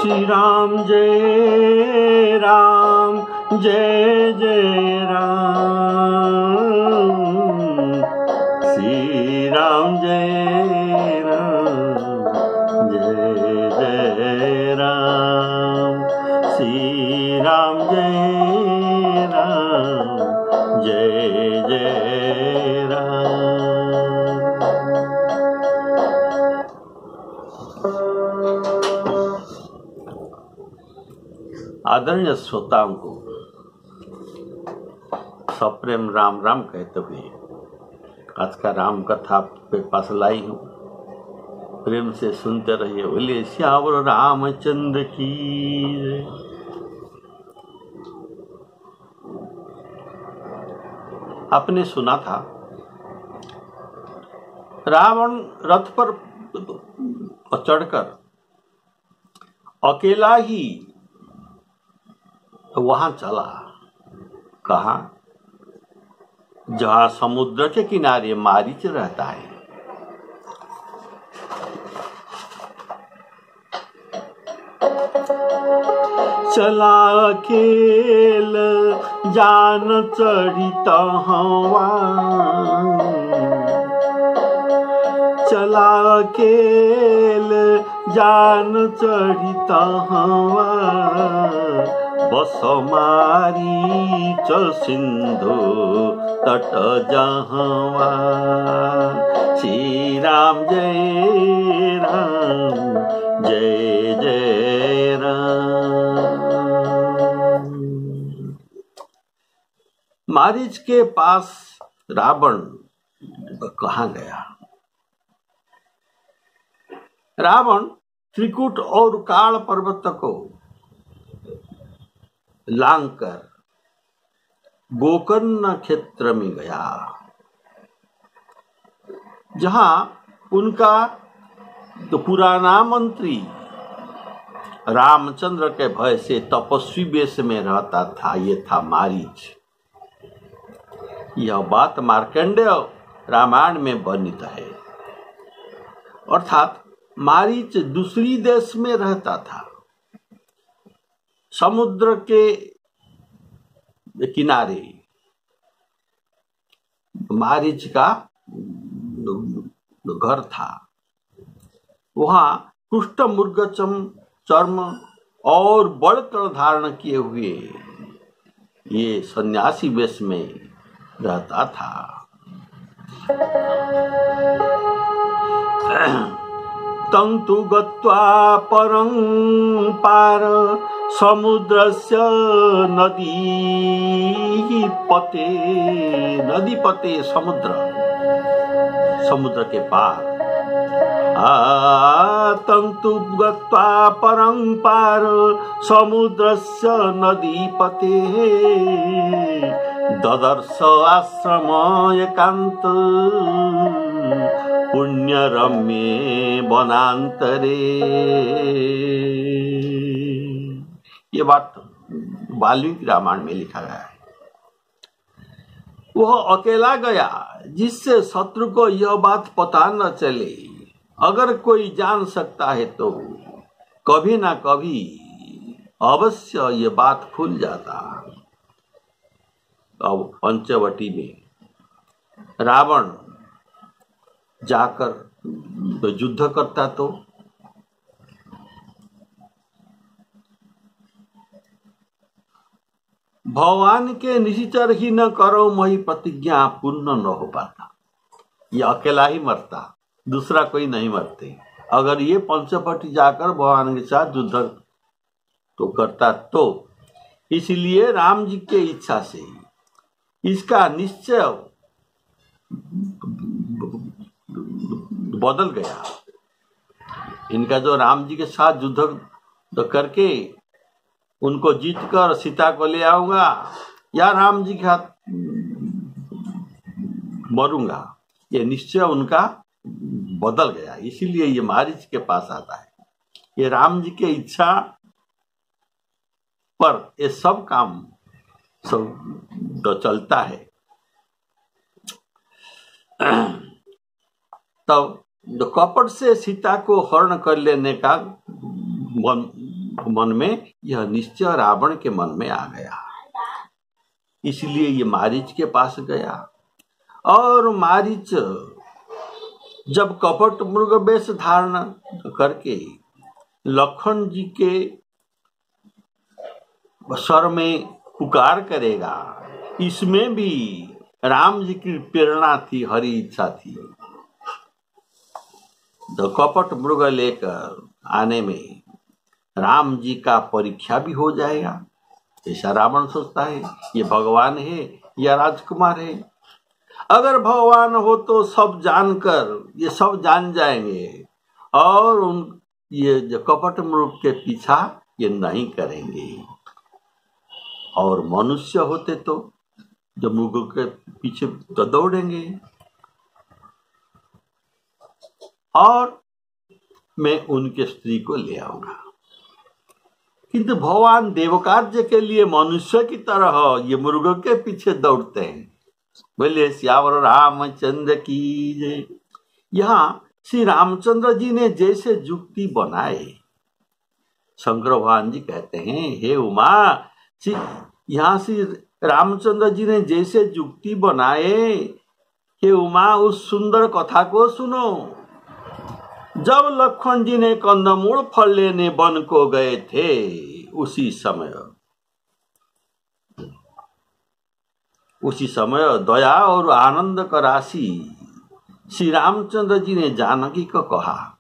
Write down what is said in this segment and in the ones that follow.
श्री राम जय राम, जय जय राम। श्री राम जय राम, जय जय राम। श्री राम जय राम, जय जय राम। आदरणीय श्रोताओं को सप्रेम राम राम कहते हुए आज का राम कथा पे पास लाई हूँ। प्रेम से सुनते रहिए। बोलिए श्यावर रामचंद्र की। आपने सुना था रावण रथ पर चढ़कर अकेला ही वहां चला। कहा? जहां समुद्र के किनारे मारीच रहता है। चला अकेल जान चढ़िता हवा, चला अकेल जान चढ़िता हवा, बस मारी चल सिंधु तट जहवा। श्री राम जय राम, जय जय राम। मारीच के पास रावण कहाँ गया? रावण त्रिकुट और काल पर्वत को लांघकर गोकर्ण क्षेत्र में गया, जहां उनका पुराना मंत्री रामचंद्र के भय से तपस्वी वेश में रहता था। ये था मारीच। यह बात मार्कंडेय रामायण में वर्णित है। अर्थात मारीच दूसरी देश में रहता था, समुद्र के किनारे। मारीच का घर था। वहां कुष्ठ मृग चर्म और बड़ धारण किए हुए ये सन्यासी वेश में रहता था। तंतु गत्वा परं पार समुद्रस्य नदीपते। नदीपते समुद्र के पार। तंतु गत्वा परं पार समुद्रस्य नदीपते, ददर्श आश्रम एकांत पुण्यरम्ये वनांतरे। ये बात वाल्मीकि रामायण में लिखा गया है। वह अकेला गया जिससे शत्रु को यह बात पता न चले। अगर कोई जान सकता है तो कभी ना कभी अवश्य ये बात खुल जाता। अब पंचवटी में रावण जाकर युद्ध करता तो भगवान के निश्चर ही न करो मोहि प्रतिज्ञा पूर्ण न हो पाता। ये अकेला ही मरता, दूसरा कोई नहीं मरते। अगर ये पंचवटी जाकर भगवान के साथ युद्ध तो करता तो इसलिए राम जी के इच्छा से इसका निश्चय बदल गया। इनका जो राम जी के साथ युद्ध करके उनको जीत कर सीता को ले आऊंगा या राम जी के हाथ मरूंगा, ये निश्चय उनका बदल गया। इसीलिए ये मारीच के पास आता है। ये राम जी की इच्छा पर ये सब काम सब चलता है। तब कपट से सीता को हरण कर लेने का मन में यह निश्चय रावण के मन में आ गया। इसलिए ये मारीच के पास गया और मारीच जब कपट मृग वेश धारण करके लखन जी के स्वर में पुकार करेगा, इसमें भी राम जी की प्रेरणा थी, हरि इच्छा थी। तो कपट मृग लेकर आने में राम जी का परीक्षा भी हो जाएगा, ऐसा रावण सोचता है। ये भगवान है या राजकुमार है? अगर भगवान हो तो सब जानकर ये सब जान जाएंगे और ये जो कपट मृग के पीछा ये नहीं करेंगे। और मनुष्य होते तो जो मृग के पीछे तो दौड़ेंगे। और मैं उनके स्त्री को ले आऊंगा। किंतु भगवान देवकार्य के लिए मनुष्य की तरह ये मृग के पीछे दौड़ते हैं। बोले श्यावर रामचंद्र की जय। यहाँ श्री रामचंद्र जी ने जैसे युक्ति बनाए, शंकर भगवान जी कहते हैं, हे उमा, यहाँ श्री रामचंद्र जी ने जैसे युक्ति बनाए, हे उमा उस सुंदर कथा को सुनो। जब लक्ष्मण जी ने कंदमूल फल लेने वन को गए थे, उसी समय दया और आनंद का राशि श्री रामचंद्र जी ने जानकी को कहा,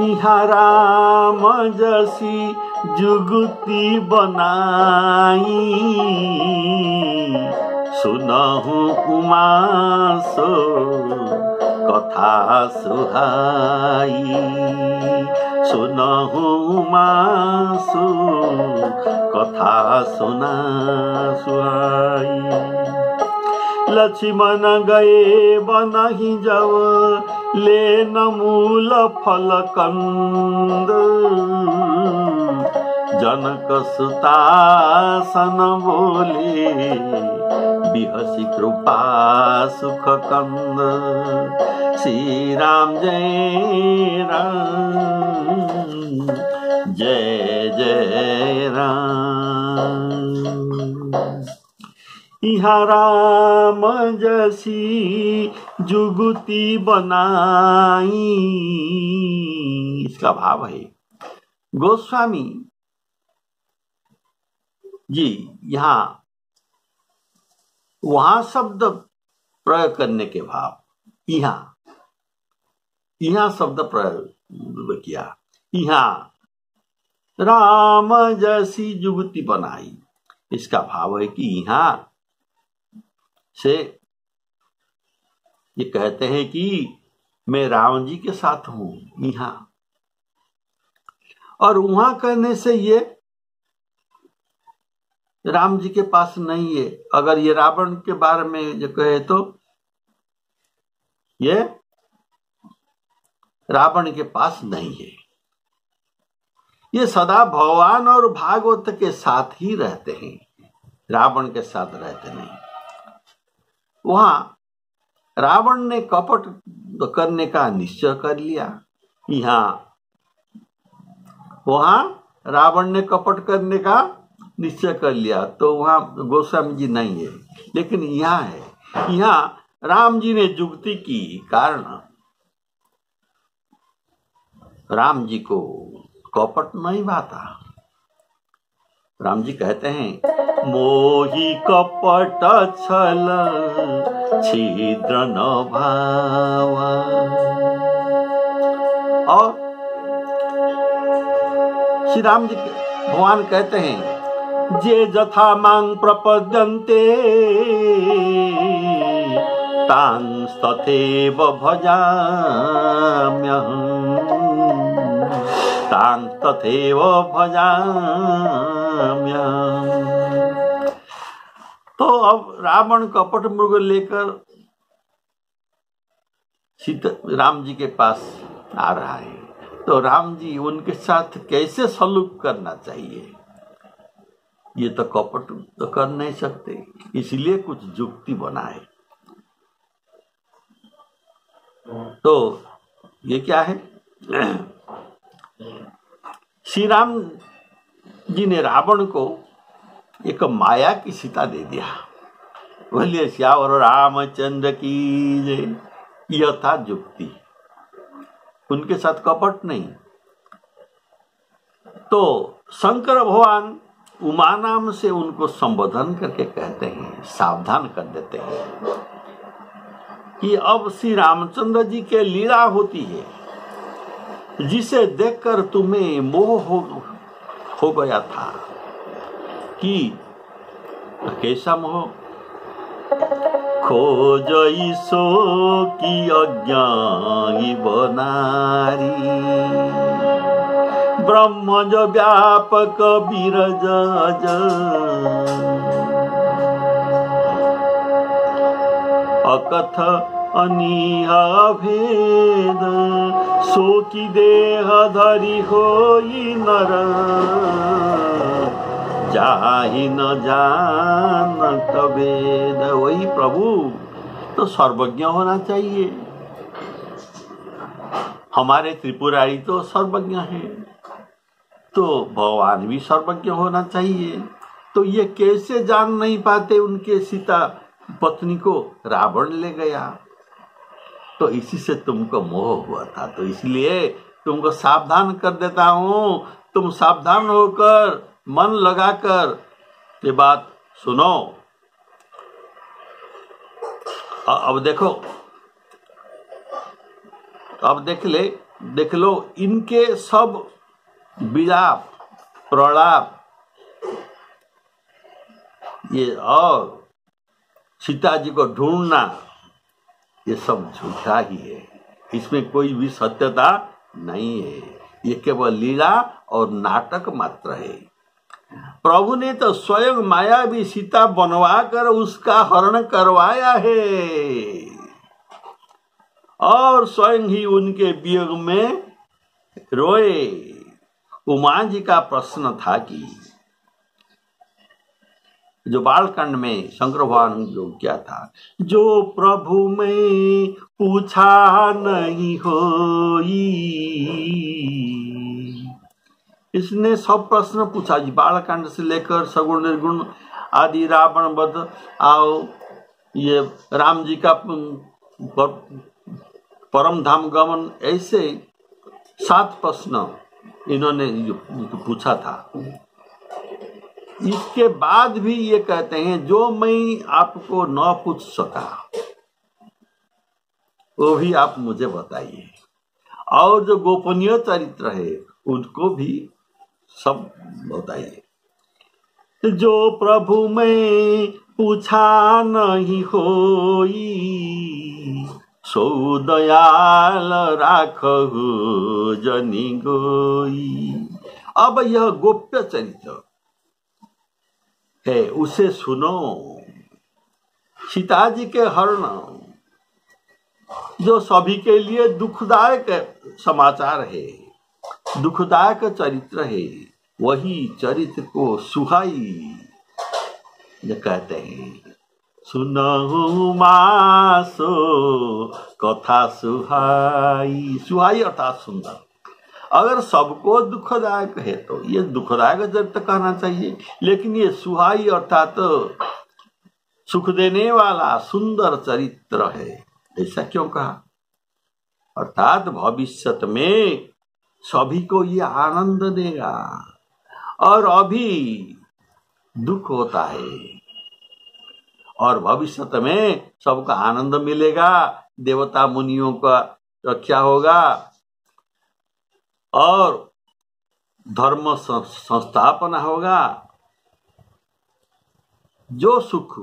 यहाँ राम जैसी जुगती बनाई, सुनहु उमा सो कथा सुहाई, सुनहु उमा सो कथा सुना सुहाई। लक्ष्मण गए बनहि जब लेन मूल फल कंद, जनक सुतासन बोले बिहसी कृपा सुख कंद। श्री राम जय राम, जय जय राम। यहाँ राम जैसी जुगती बनाई, इसका भाव है। गोस्वामी जी यहाँ वहां शब्द प्रयोग करने के भाव, यहाँ शब्द प्रयोग किया। यहाँ राम जैसी जुगती बनाई, इसका भाव है कि यहाँ से ये कहते हैं कि मैं राम जी के साथ हूं यहाँ, और वहां कहने से ये राम जी के पास नहीं है। अगर ये रावण के बारे में जो कहे तो ये रावण के पास नहीं है। ये सदा भगवान और भागवत के साथ ही रहते हैं, रावण के साथ रहते नहीं। वहां रावण ने कपट करने का निश्चय कर लिया, यहाँ वहां रावण ने कपट करने का निश्चय कर लिया, तो वहां गोस्वामी जी नहीं है। लेकिन यहाँ है, यहाँ राम जी ने युक्ति की कारण राम जी को कपट नहीं भाता। राम जी कहते हैं, मोही कपट छल छिद्र न भावा। और श्री राम जी भगवान कहते हैं, जे जथा मांग प्रपद्यन्ते तांस्तथैव भजाम्यहम्, तांस्तथैव भजाम्यहम्। तो अब रावण कपट मृग लेकर राम जी के पास आ रहा है, तो राम जी उनके साथ कैसे सलूक करना चाहिए, ये तो कपट तो कर नहीं सकते, इसलिए कुछ युक्ति बनाए। तो ये क्या है? श्री राम जी ने रावण को एक माया की सीता दे दिया। बोलिए श्यावर रामचंद्र की जय। यह था युक्ति, उनके साथ कपट नहीं। तो शंकर भगवान उमा नाम से उनको संबोधन करके कहते हैं, सावधान कर देते हैं कि अब श्री रामचंद्र जी के लीला होती है, जिसे देखकर तुम्हें मोह हो गया था। कि कैसा मोह? खोज ईसो की अज्ञानी बनारी, ब्रह्मज व्यापक बीरज अकथ अनिह भेद, सो की देह धरी होई नर, जाहि न जानत वेद। वही प्रभु तो सर्वज्ञ होना चाहिए। हमारे त्रिपुरारी तो सर्वज्ञ हैं, तो भगवान भी सर्वज्ञ होना चाहिए। तो ये कैसे जान नहीं पाते? उनके सीता पत्नी को रावण ले गया, तो इसी से तुमको मोह हुआ था। तो इसलिए तुमको सावधान कर देता हूं, तुम सावधान होकर मन लगाकर ये बात सुनो। अब देखो, अब देख लो इनके सब विलाप प्रलाप ये और सीता जी को ढूंढना, ये सब झूठा ही है। इसमें कोई भी सत्यता नहीं है। ये केवल लीला और नाटक मात्र है। प्रभु ने तो स्वयं मायावी सीता बनवा कर उसका हरण करवाया है, और स्वयं ही उनके वियोग में रोए। उमा जी का प्रश्न था कि जो बालकांड में शंकर भगवान जो क्या था, जो प्रभु में पूछा नहीं होई। इसने सब प्रश्न पूछा जी, बालकांड से लेकर सगुण निर्गुण आदि, रावण वध, आओ ये राम जी का परम धाम गमन, ऐसे 7 प्रश्न इन्होंने पूछा था। इसके बाद भी ये कहते हैं जो मैं आपको न पूछ सका वो भी आप मुझे बताइए, और जो गोपनीय चरित्र है उनको भी सब बताइए। जो प्रभु में पूछा नहीं होई, सो दयाल राखहु जनी गोई। अब यह गोप्य चरित्र है, उसे सुनो। सीता जी के हरण जो सभी के लिए दुखदायक समाचार है, दुखदायक चरित्र है, वही चरित्र को सुहाई कहते हैं। सुनहु मासो कथा सुहाई। सुहाई अर्थात सुंदर। अगर सबको दुखदायक है तो ये दुखदायक चरित्र कहना चाहिए, लेकिन ये सुहाई अर्थात सुख देने वाला सुंदर चरित्र है, ऐसा क्यों कहा? अर्थात भविष्य में सभी को ये आनंद देगा, और अभी दुख होता है, और भविष्य में सबका आनंद मिलेगा, देवता मुनियों का रक्षा होगा, और धर्म संस्थापना होगा। जो सुख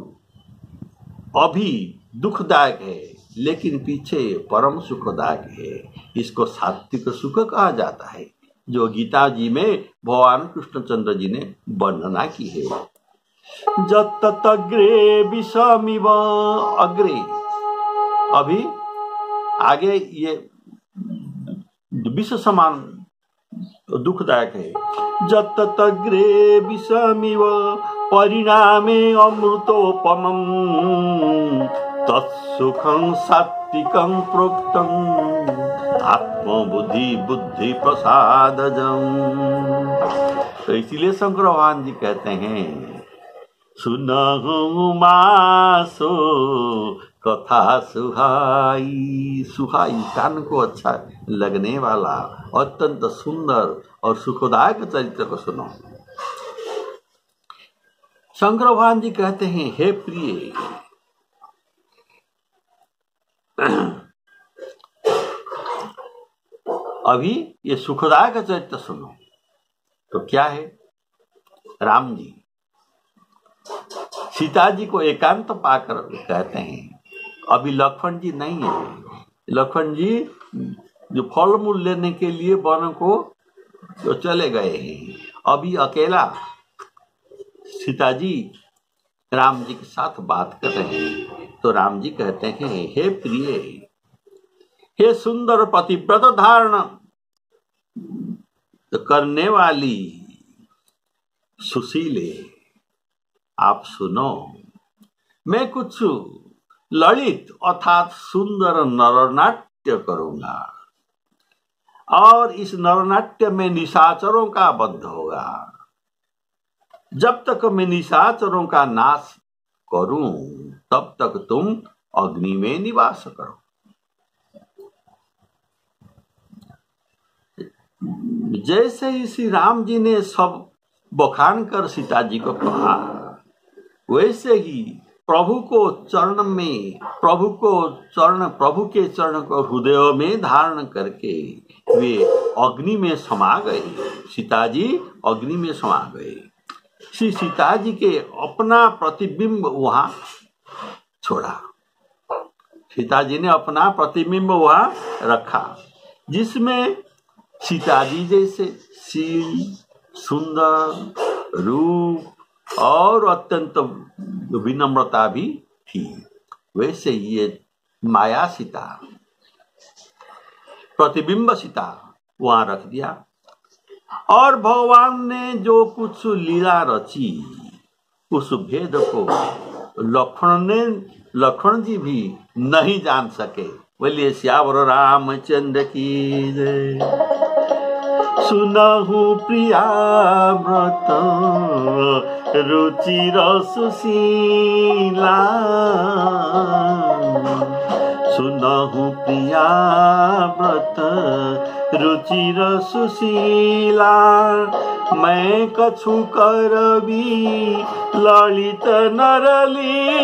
अभी दुखदायक है लेकिन पीछे परम सुखदायक है, इसको सात्विक सुख कहा जाता है, जो गीता जी में भगवान कृष्णचंद्र जी ने वर्णना की है। जत्तत अग्रे विषमिव, अग्रे अभी आगे ये विष समान दुखदायक है। जत्तत अग्रे विषमिव परिणामे अमृतोपमम्, तत्सुखं सात्विकं प्रोक्तम् आत्मबुद्धि बुद्धि प्रसादजम्। तो इसीलिए शंकर भगवान जी कहते हैं सुनहु मासो कथा सुहाई। सुहाई कान को अच्छा लगने वाला अत्यंत सुंदर और सुखदायक चरित्र को सुनो। शंकर भगवान जी कहते हैं हे प्रिय, अभी ये सुखदायक चरित्र सुनो। तो क्या है? राम जी सीता जी को एकांत पाकर कहते हैं अभी लक्ष्मण जी नहीं है। लक्ष्मण जी जो फल मूल लेने के लिए वन को तो चले गए हैं, अभी अकेला सीता जी राम जी के साथ बात कर रहे हैं। तो राम जी कहते हैं हे प्रिय, हे सुंदर पतिव्रत धारण करने वाली सुशीले, आप सुनो, मैं कुछ ललित अर्थात सुंदर नरनाट्य करूंगा और इस नरनाट्य में निशाचरों का वध होगा। जब तक मैं निशाचरों का नाश करूं तब तक तुम अग्नि में निवास करो। जैसे ही श्री राम जी ने सब बखान कर सीता जी को कहा, वैसे ही प्रभु के चरण को हृदय में धारण करके वे अग्नि में समा गए। सीता जी अग्नि में समा गए। श्री सीता जी के अपना प्रतिबिंब वहां छोड़ा। सीता जी ने अपना प्रतिबिंब वहां रखा, जिसमें सीता जी जैसे शील, सुंदर रूप और अत्यंत विनम्रता भी थी। वैसे ये माया सीता, प्रतिबिंब सीता वहां रख दिया। और भगवान ने जो कुछ लीला रची उस भेद को लक्ष्मण जी भी नहीं जान सके। बोलिए श्यावर रामचंद्र की जय। सुनहु प्रिया व्रत रुचिर सुशीला, सुनहु प्रिया व्रत रुचिर सुशीला, मैं कछु करबी ललित नरलीला,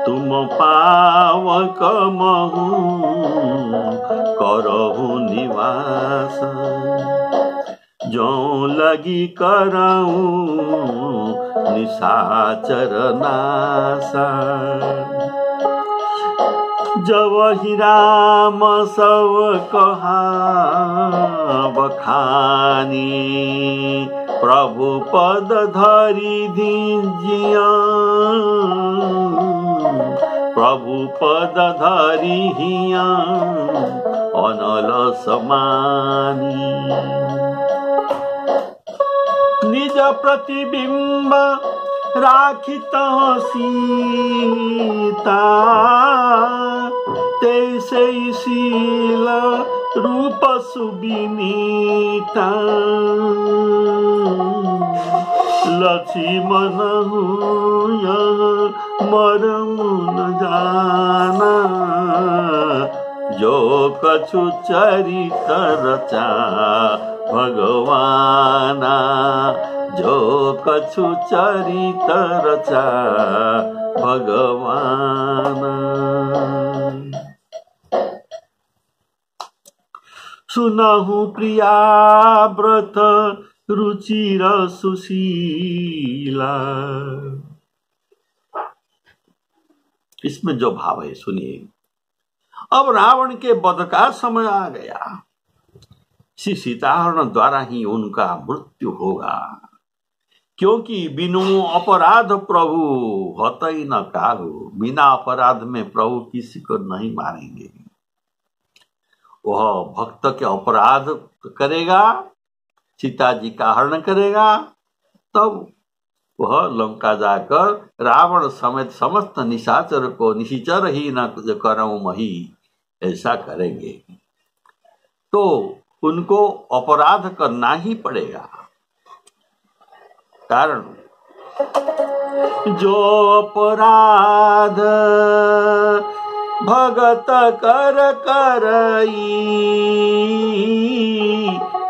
तुम पावक महु करहु निवास, जो लगी करऊं निशाचर नासा। जब ही राम सब कहा बखानी, प्रभु पद धरि दीजिया, प्रभु पद धरि हिया अनल समानी। निज प्रतिबिंब राखित सीता, तैसे शील रूप सुबिनीता, लक्ष्मण मरम न जाना, जो कछु चरित रचा भगवाना, जो कछु चरित रचा भगवाना। सुनहु प्रिया व्रत रुचिर सुशीला। इसमें जो भाव है सुनिए। अब रावण के वध का समय आ गया। श्री सीताहरण द्वारा ही उनका मृत्यु होगा, क्योंकि बिनु अपराध प्रभु हत ही न काहू। बिना अपराध में प्रभु किसी को नहीं मारेंगे। वह भक्त के अपराध करेगा, सीता जी का हरण करेगा, तब वह लंका जाकर रावण समेत समस्त निशाचर को निशाचर ही न करऊं मही ऐसा करेंगे तो उनको अपराध करना ही पड़ेगा। कारण जो अपराध भगत कर करई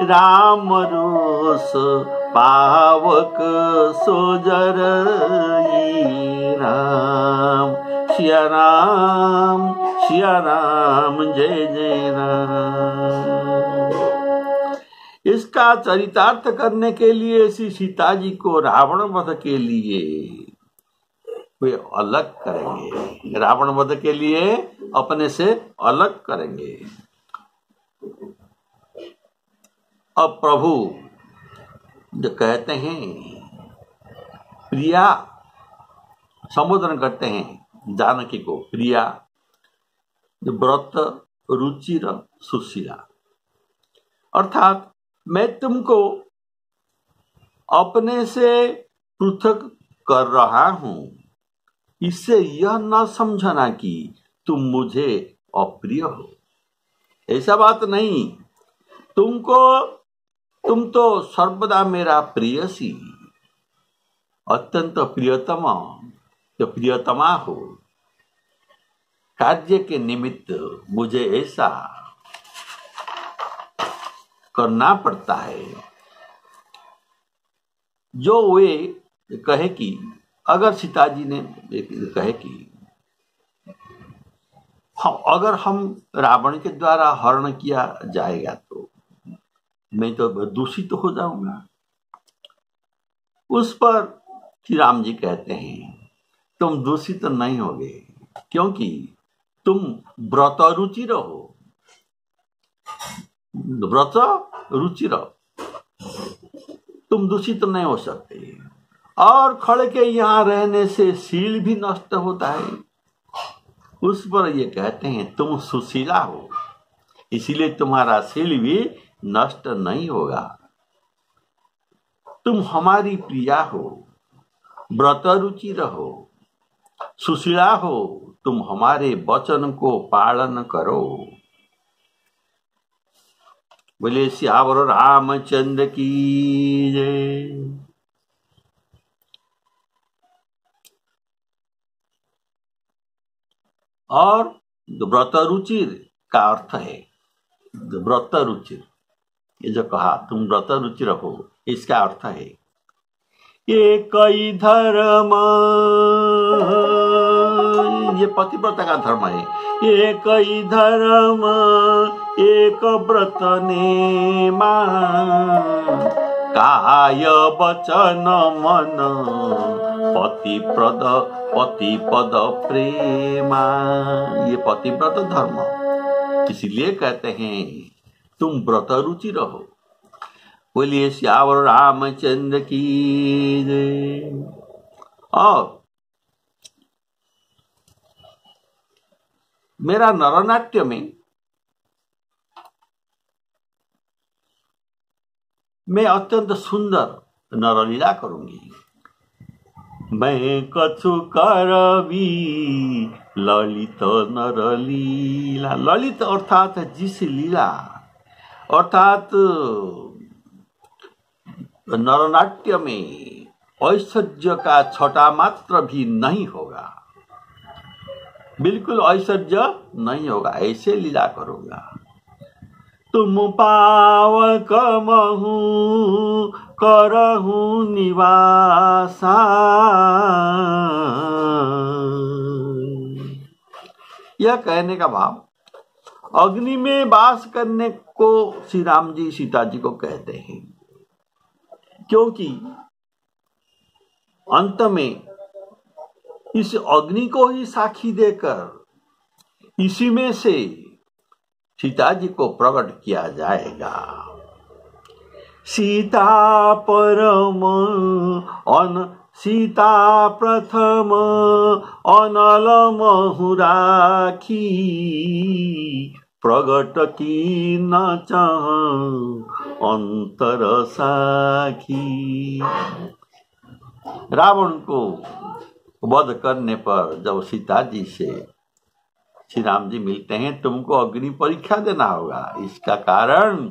राम रोष पावक सोजरई राम सिया राम जय जय राम। इसका चरितार्थ करने के लिए श्री सीता जी को रावण वध के लिए वे अलग करेंगे, रावण वध के लिए अपने से अलग करेंगे। अब प्रभु जो कहते हैं प्रिया, संबोधन करते हैं जानकी को प्रिया, व्रत रुचिर सुशीला, अर्थात मैं तुमको अपने से पृथक कर रहा हूं, इससे यह न समझना कि तुम मुझे अप्रिय हो। ऐसा बात नहीं, तुम तो सर्वदा मेरा प्रियसी, अत्यंत प्रियतमा हो। कार्य के निमित्त मुझे ऐसा करना पड़ता है। जो वे कहे कि अगर सीता जी ने कहे कि अगर हम रावण के द्वारा हरण किया जाएगा तो मैं तो दूषित हो जाऊंगा। उस पर श्री राम जी कहते हैं तुम दूषित नहीं होगे, क्योंकि तुम व्रत रुचि रहो, व्रत रुचि रहो, तुम दूषित नहीं हो सकते। और खड़े के यहाँ रहने से शील भी नष्ट होता है। उस पर ये कहते हैं तुम सुशीला हो, इसीलिए तुम्हारा शील भी नष्ट नहीं होगा। तुम हमारी प्रिया हो, व्रत रुचि रहो, सुशीला हो, तुम हमारे वचन को पालन करो। बोले सियावर रामचंद्र की जय। और व्रत रुचिर का अर्थ है, व्रत रुचिर, ये जो कहा तुम व्रत रुचि रहो, इसका अर्थ है एक ही धर्म, ये पतिव्रत का धर्म है। एक ही धर्म एक व्रत नेमा, काय वचन मन पतिपद प्रेमा। ये पतिव्रत धर्म, इसीलिए कहते हैं तुम व्रत रुचि रहो। बोलिए श्यावर रामचंद्र की जय। और मेरा नरनाट्य में मैं अत्यंत सुंदर नरलीला करूंगी। मैं कछु करवी ललित नरलीला। ललित अर्थात जिस लीला, अर्थात नरनाट्य में ऐश्वर्य का छोटा मात्र भी नहीं होगा, बिल्कुल ऐश्वर्य नहीं होगा, ऐसे लीला करूंगा। तुम पावक महू करहू निवासा। यह कहने का भाव अग्नि में वास करने को श्री राम जी सीता जी को कहते हैं, क्योंकि अंत में इस अग्नि को ही साक्षी देकर इसी में से सीता जी को प्रकट किया जाएगा। सीता परम सीता प्रथम अनल महु राखी, प्रगट की न चाह अंतर साखी। रावण को वध करने पर जब सीता जी से श्री राम जी मिलते हैं, तुमको अग्नि परीक्षा देना होगा। इसका कारण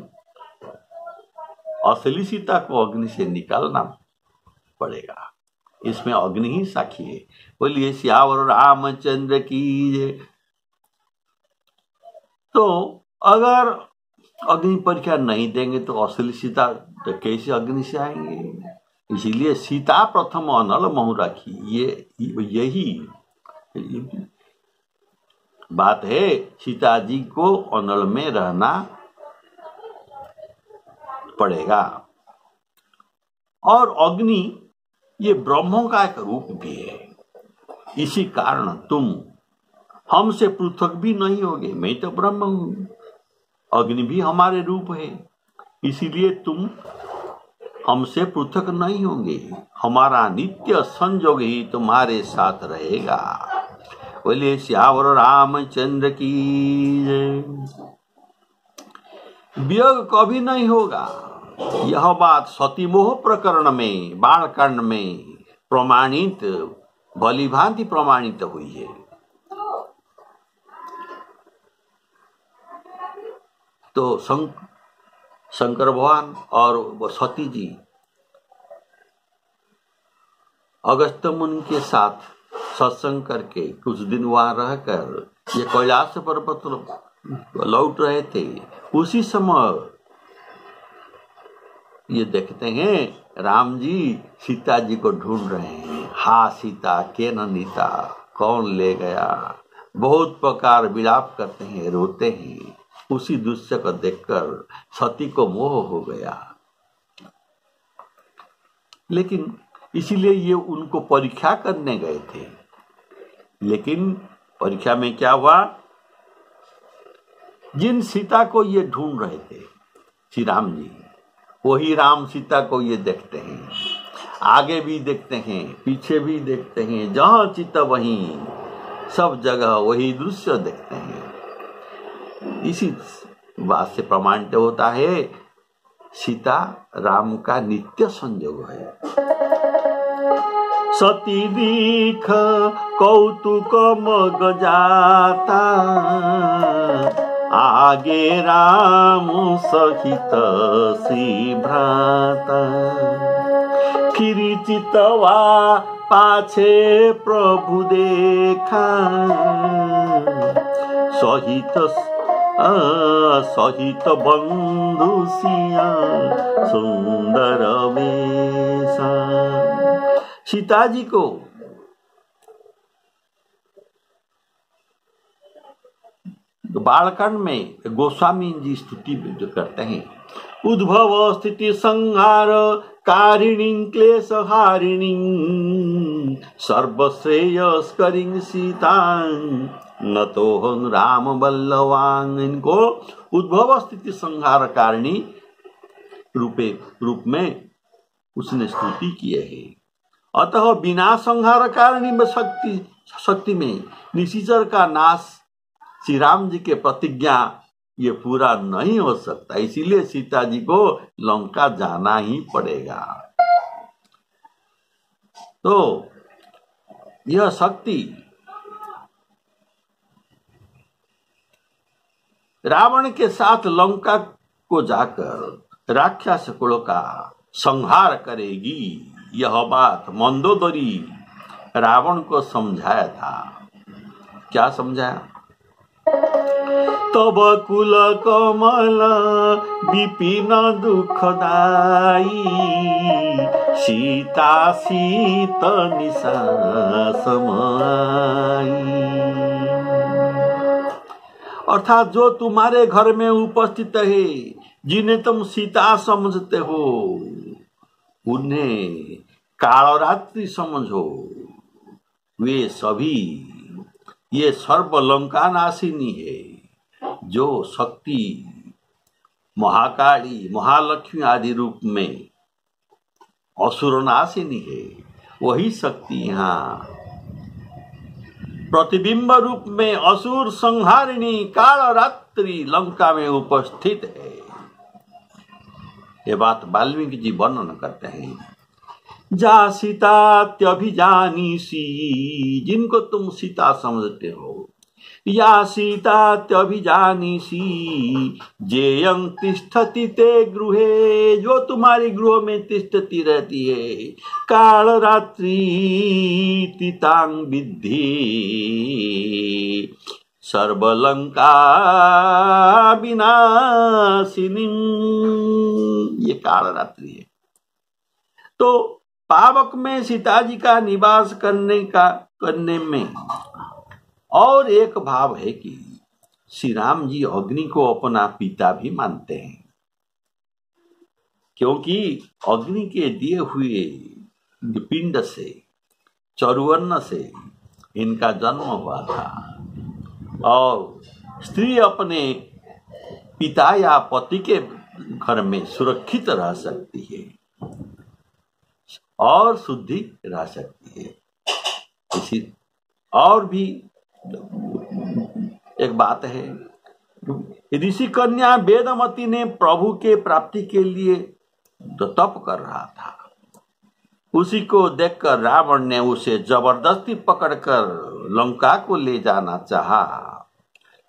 असली सीता को अग्नि से निकालना पड़ेगा। इसमें अग्नि ही साक्षी है। बोलिए सियावर रामचंद्र की जय। तो अगर अग्नि परीक्षा नहीं देंगे तो असली सीता तो कैसे अग्नि से आएंगे? इसीलिए सीता प्रथम अनल महु राखी, यही बात है। सीता जी को अनल में रहना पड़ेगा। और अग्नि ये ब्रह्मों का एक रूप भी है। इसी कारण तुम हमसे पृथक भी नहीं होगे। मैं तो ब्रह्म हूं, अग्नि भी हमारे रूप है, इसीलिए तुम हमसे पृथक नहीं होंगे। हमारा नित्य संयोग ही तुम्हारे साथ रहेगा। बोलिए सियावर रामचंद्र की जय। वियोग कभी नहीं होगा। यह बात सतीमोह प्रकरण में बाणकांड में प्रमाणित भलीभांति प्रमाणित हुई है। तो शंकर भगवान और सती जी अगस्त्य मुनि के साथ सत्संग करके कुछ दिन वहां रहकर ये कैलाश पर्वत लौट रहे थे। उसी समय ये देखते हैं राम जी सीता जी को ढूंढ रहे हैं। हा सीता के नीता, कौन ले गया? बहुत प्रकार विलाप करते हैं, रोते हैं। उसी दृश्य को देखकर सती को मोह हो गया। लेकिन इसीलिए ये उनको परीक्षा करने गए थे। लेकिन परीक्षा में क्या हुआ? जिन सीता को ये ढूंढ रहे थे श्री राम जी, वही राम सीता को ये देखते हैं। आगे भी देखते हैं, पीछे भी देखते हैं, जहां चित्त वहीं, सब जगह वही दृश्य देखते हैं। इसी बात से प्रमाणित होता है सीता राम का नित्य संयोग है। सती दीख कौतुक मग जाता, आगे राम सहित श्री भ्राता। फिरी चितवा पाछे प्रभु देखा, सहित बंधु सिया सुंदर वेशा। सीता जी को बालकांड में गोस्वामी जी स्तुति जो करते हैं, उद्भव स्थिति संहार कारिणी क्लेश हारिणी, सर्वश्रेयस्करिणी सीता न तो हम राम बल्लवान। इनको उद्भव स्थिति संहार कारिणी रूप में उसने स्तुति किए है। अतः बिना संहार कारिणी में शक्ति में निशिचर का नाश श्री राम जी के प्रतिज्ञा ये पूरा नहीं हो सकता। इसीलिए सीता जी को लंका जाना ही पड़ेगा। तो यह शक्ति रावण के साथ लंका को जाकर राक्षस कुल का संहार करेगी। यह बात मंदोदरी रावण को समझाया था। क्या समझाया? तब कुल कमल विपिन दुखदाई, सीता शीत निशा समाई। अर्थात जो तुम्हारे घर में उपस्थित है, जिन्हें तुम सीता समझते हो, उन्हें कालरात्रि समझो। वे सभी ये सर्वलंका नाशिनी है। जो शक्ति महाकाली महालक्ष्मी आदि रूप में असुर नाशिनी है, वही शक्ति यहाँ प्रतिबिंब रूप में असुर संहारिणी कालरात्रि लंका में उपस्थित है। ये बात वाल्मीकि जी वर्णन करते हैं। जा सीतात्यभिजानीषि, जिनको तुम सीता समझते हो, या सीतात्यभिजानीषि, जेयं तिष्ठति ते गृहे, जो तुम्हारी गृह में तिष्ठती रहती है, कालरात्रि तितांग विद्धि, सर्वलंका विनाशिनी। ये कालरात्रि है। तो पावक में सीता जी का निवास करने में और एक भाव है कि श्री राम जी अग्नि को अपना पिता भी मानते हैं, क्योंकि अग्नि के दिए हुए पिंड से, चरुवर्ण से इनका जन्म हुआ था, और स्त्री अपने पिता या पति के घर में सुरक्षित रह सकती है और शुद्धि रह सकती है। इसी और भी एक बात है, ऋषि कन्या वेदमती ने प्रभु के प्राप्ति के लिए तप कर रहा था। उसी को देखकर रावण ने उसे जबरदस्ती पकड़कर लंका को ले जाना चाहा।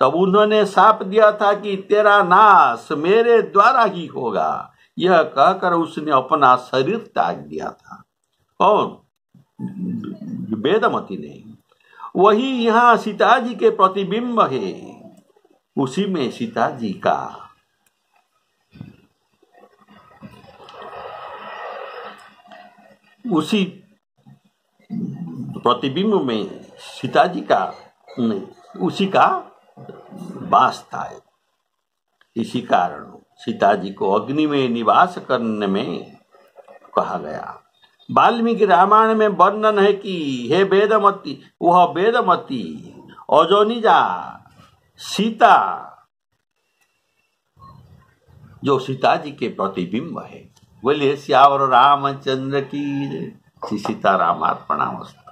तब उन्होंने शाप दिया था कि तेरा नाश मेरे द्वारा ही होगा। यह कहकर उसने अपना शरीर त्याग दिया था। कौन? वेदमती ने। वही यहाँ सीता जी के प्रतिबिंब है। उसी में सीता जी का उसी प्रतिबिंब में सीता जी का उसी का वास था। इसी कारण सीता जी को अग्नि में निवास करने में कहा गया। वाल्मीकि रामायण में वर्णन है कि हे वेदमती, वह वेदमती अजोनिजा सीता जो सीता जी के प्रतिबिंब है। बोलिए श्यावर रामचंद्र की जय। श्री सीतारामार्पणामस्तु।